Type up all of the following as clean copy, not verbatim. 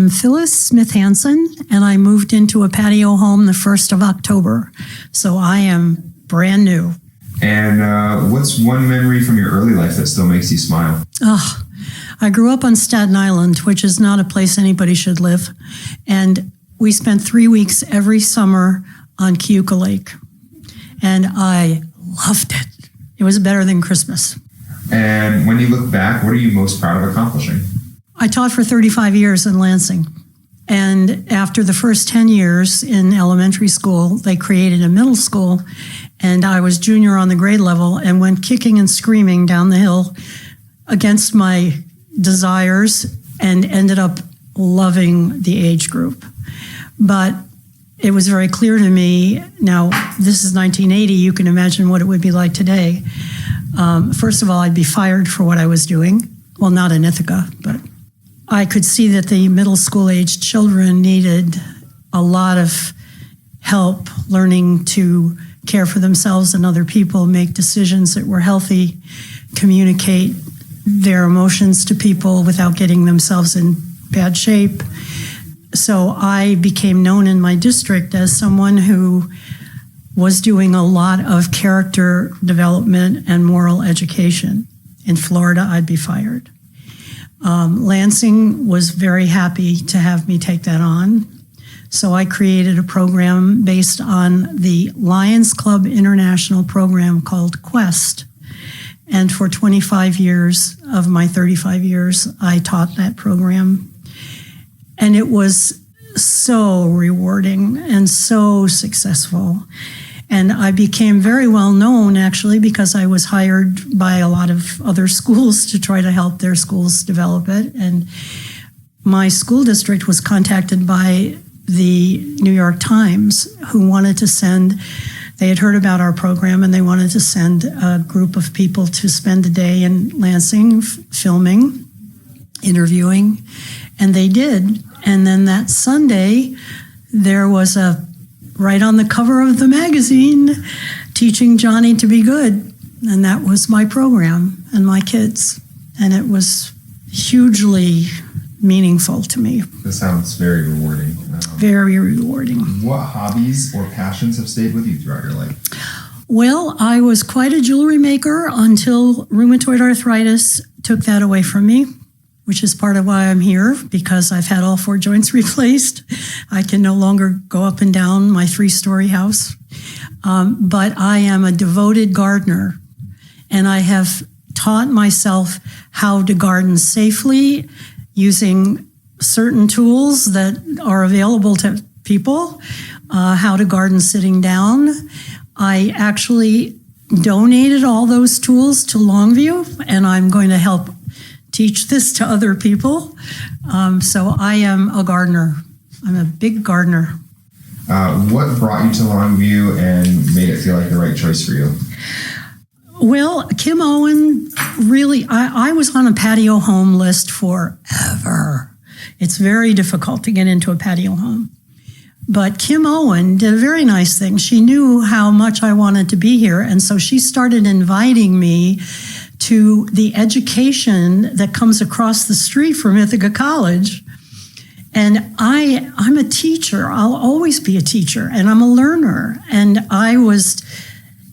am Phyllis Smith-Hansen, and I moved into a patio home the 1st of October. So I am brand new. And what's one memory from your early life that still makes you smile? I grew up on Staten Island, which is not a place anybody should live. And we spent 3 weeks every summer on Cayuga Lake. And I loved it. It was better than Christmas. And when you look back, what are you most proud of accomplishing? I taught for 35 years in Lansing. And after the first 10 years in elementary school, they created a middle school. And I was junior on the grade level and went kicking and screaming down the hill against my desires and ended up loving the age group. But it was very clear to me, now this is 1980, you can imagine what it would be like today. First of all, I'd be fired for what I was doing. Well, not in Ithaca, but I could see that the middle school aged children needed a lot of help learning to care for themselves and other people, make decisions that were healthy, communicate their emotions to people without getting themselves in bad shape. So I became known in my district as someone who was doing a lot of character development and moral education. In Florida, I'd be fired. Lansing was very happy to have me take that on. So I created a program based on the Lions Club International program called Quest. And for 25 years of my 35 years, I taught that program. And it was so rewarding and so successful. And I became very well known, actually, because I was hired by a lot of other schools to try to help their schools develop it. And my school district was contacted by the New York Times, who wanted to send, they had heard about our program and they wanted to send a group of people to spend a day in Lansing filming, interviewing, and they did. And then that Sunday, there was right on the cover of the magazine, Teaching Johnny to Be Good. And that was my program and my kids. And it was hugely meaningful to me. This sounds very rewarding. Very rewarding. What hobbies or passions have stayed with you throughout your life? Well, I was quite a jewelry maker until rheumatoid arthritis took that away from me, which is part of why I'm here, because I've had all 4 joints replaced. I can no longer go up and down my 3-story house. But I am a devoted gardener, and I have taught myself how to garden safely using certain tools that are available to people, how to garden sitting down. I actually donated all those tools to Longview, and I'm going to help teach this to other people. So I am a gardener. I'm a big gardener. What brought you to Longview and made it feel like the right choice for you? Well, Kim Owen, really, I was on a patio home list forever. It's very difficult to get into a patio home. But Kim Owen did a very nice thing. She knew how much I wanted to be here, and so she started inviting me to the education that comes across the street from Ithaca College. And I'm a teacher. I'll always be a teacher, and I'm a learner. And I was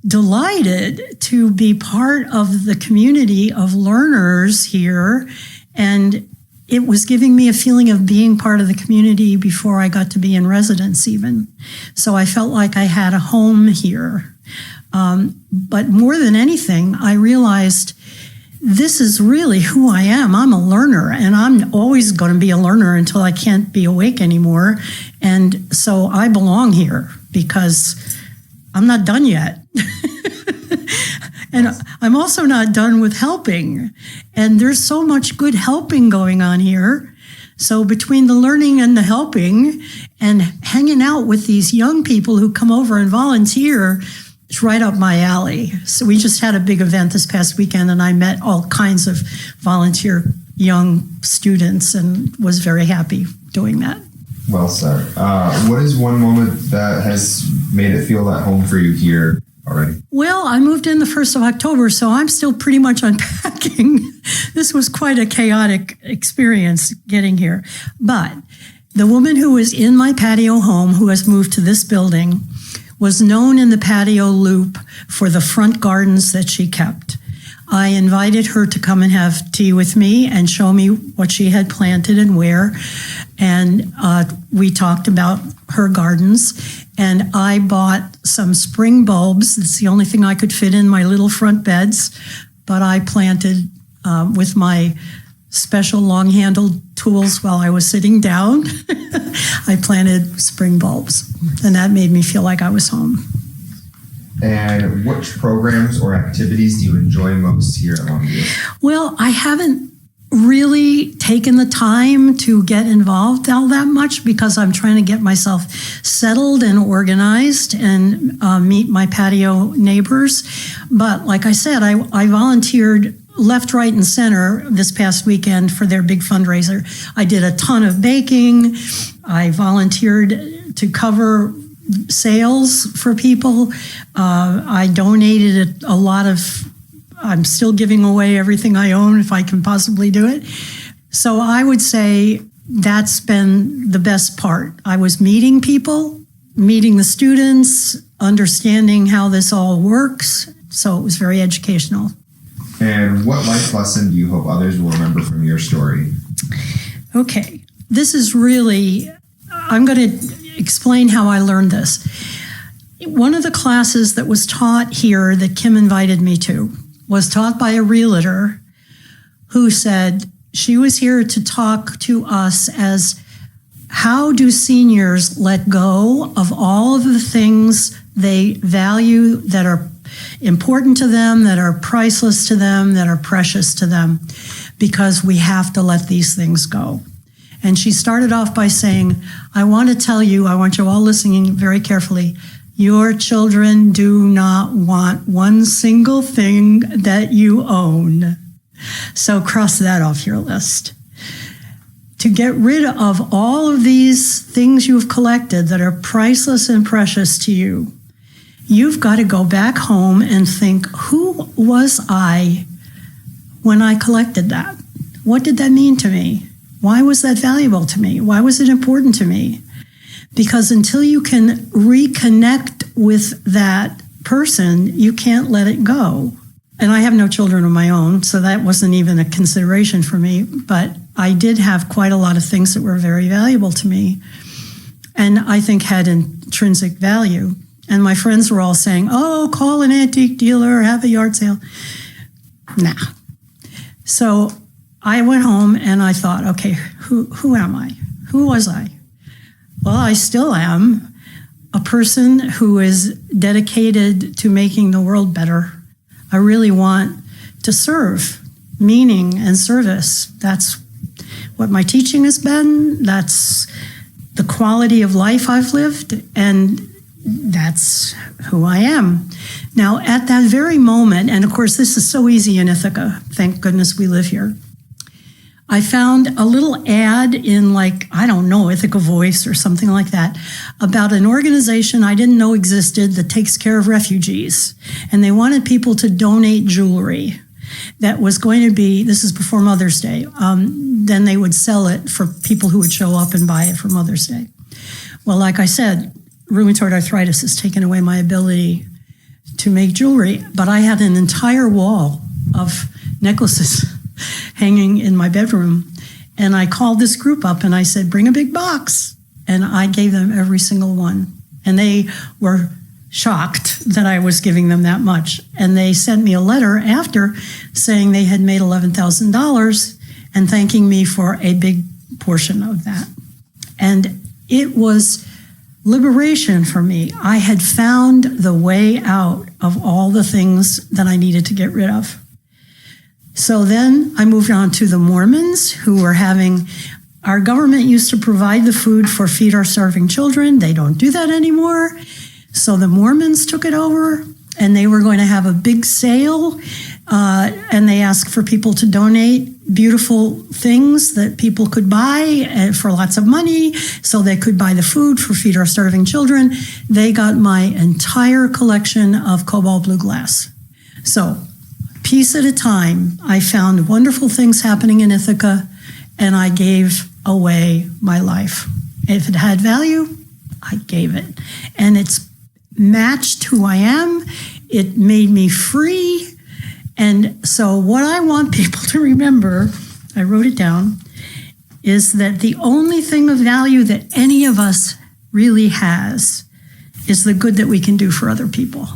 delighted to be part of the community of learners here. And it was giving me a feeling of being part of the community before I got to be in residence even. So I felt like I had a home here. But more than anything, I realized this is really who I am. I'm a learner, and I'm always going to be a learner until I can't be awake anymore. And so I belong here because I'm not done yet. And I'm also not done with helping. And there's so much good helping going on here. So between the learning and the helping and hanging out with these young people who come over and volunteer, it's right up my alley. So we just had a big event this past weekend, and I met all kinds of volunteer young students and was very happy doing that. Well said. What is one moment that has made it feel at home for you here already? Well, I moved in the 1st of October, so I'm still pretty much unpacking. This was quite a chaotic experience getting here. But the woman who was in my patio home, who has moved to this building, was known in the patio loop for the front gardens that she kept. I invited her to come and have tea with me and show me what she had planted and where. And we talked about her gardens. And I bought some spring bulbs. It's the only thing I could fit in my little front beds. But I planted with my special long-handled tools while I was sitting down. I planted spring bulbs. And that made me feel like I was home. And which programs or activities do you enjoy most here at Longview? Well, I haven't really taken the time to get involved all that much because I'm trying to get myself settled and organized and meet my patio neighbors. But like I said, I volunteered left, right, and center this past weekend for their big fundraiser. I did a ton of baking. I volunteered to cover sales for people. I donated a lot of, I'm still giving away everything I own if I can possibly do it. So I would say that's been the best part. I was meeting people, meeting the students, understanding how this all works. So it was very educational. And what life lesson do you hope others will remember from your story? Okay, this is really, I'm going to explain how I learned this. One of the classes that was taught here that Kim invited me to was taught by a realtor who said she was here to talk to us as how do seniors let go of all of the things they value that are important to them, that are priceless to them, that are precious to them, because we have to let these things go. And she started off by saying, I want to tell you, I want you all listening very carefully, your children do not want one single thing that you own. So cross that off your list. To get rid of all of these things you've collected that are priceless and precious to you, you've got to go back home and think, who was I when I collected that? What did that mean to me? Why was that valuable to me? Why was it important to me? Because until you can reconnect with that person, you can't let it go. And I have no children of my own, so that wasn't even a consideration for me. But I did have quite a lot of things that were very valuable to me and I think had intrinsic value. And my friends were all saying, oh, call an antique dealer, have a yard sale. Nah. So I went home and I thought, okay, who am I? Who was I? Well, I still am a person who is dedicated to making the world better. I really want to serve, meaning and service. That's what my teaching has been. That's the quality of life I've lived, and that's who I am. Now, at that very moment, and of course, this is so easy in Ithaca. Thank goodness we live here. I found a little ad in Ithaca Voice or something like that about an organization I didn't know existed that takes care of refugees. And they wanted people to donate jewelry that was going to be, this is before Mother's Day, then they would sell it for people who would show up and buy it for Mother's Day. Well, like I said, rheumatoid arthritis has taken away my ability to make jewelry, but I had an entire wall of necklaces hanging in my bedroom. And I called this group up and I said, bring a big box. And I gave them every single one. And they were shocked that I was giving them that much. And they sent me a letter after saying they had made $11,000 and thanking me for a big portion of that. And it was liberation for me. I had found the way out of all the things that I needed to get rid of. So then I moved on to the Mormons, who were having, our government used to provide the food for Feed Our Starving Children. They don't do that anymore. So the Mormons took it over, and they were going to have a big sale, and they asked for people to donate beautiful things that people could buy for lots of money so they could buy the food for Feed Our Starving Children. They got my entire collection of cobalt blue glass. So piece at a time, I found wonderful things happening in Ithaca, and I gave away my life. If it had value, I gave it. And it's matched who I am. It made me free. And so what I want people to remember, I wrote it down, is that the only thing of value that any of us really has is the good that we can do for other people.